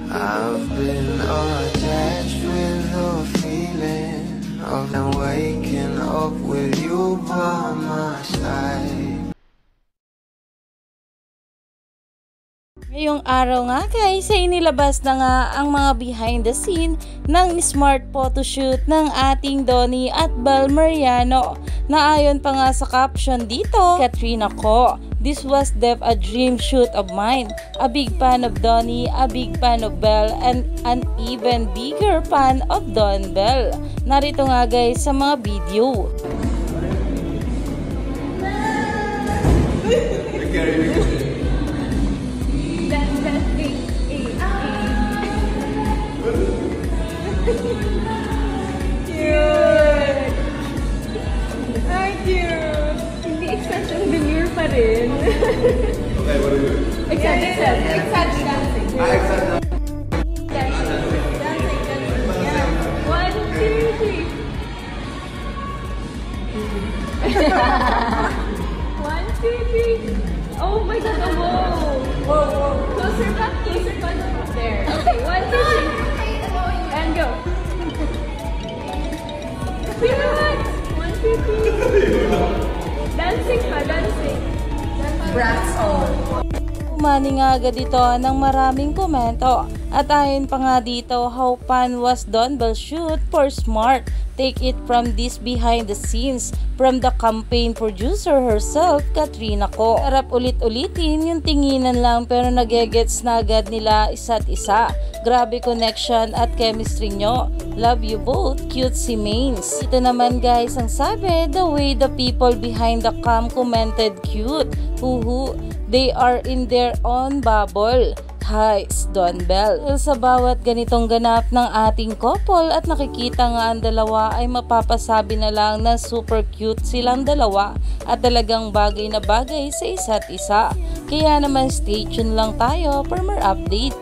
I've been attached with the feeling of waking up with you by my side. Ngayong araw nga guys ay inilabas na nga ang mga behind the scene ng smart photoshoot ng ating Donnie at Bel Mariano na ayon pa nga sa caption dito, Katrina ko, this was a dream shoot of mine. A big fan of Donnie, a big fan of Bel, and an even bigger fan of Don Bel. Narito nga guys sa mga video. Cute! Ay, cute! Hindi extension veneer pa rin. Okay, what do you do? Exact dancing. Exact. Dancing. Yeah. 1, 2, 3. 1, 2, 3. Oh my god, oh, whoa. Closer back. There. Okay, 1, 2, 3. And go. Cute! 1, 2, 3. Dancing pa, dancing. Brats on. Umani nga agad ito ng maraming komento at ayon pa nga dito, how fun was Don Bel shoot for Smart? Take it from this behind the scenes from the campaign producer herself, Katrina ko. Sarap ulit-ulitin yung tinginan lang pero nagegets na agad nila isa't isa. Grabe connection at chemistry nyo. Love you both, cute si Mains. Ito naman guys ang sabi, the way the people behind the cam commented cute. Huhu, they are in their own bubble. Hi, Don Bel. Sa bawat ganitong ganap ng ating couple at nakikita nga ang dalawa ay mapapasabi na lang na super cute silang dalawa at talagang bagay na bagay sa isa't isa. Kaya naman stay tuned lang tayo for more update.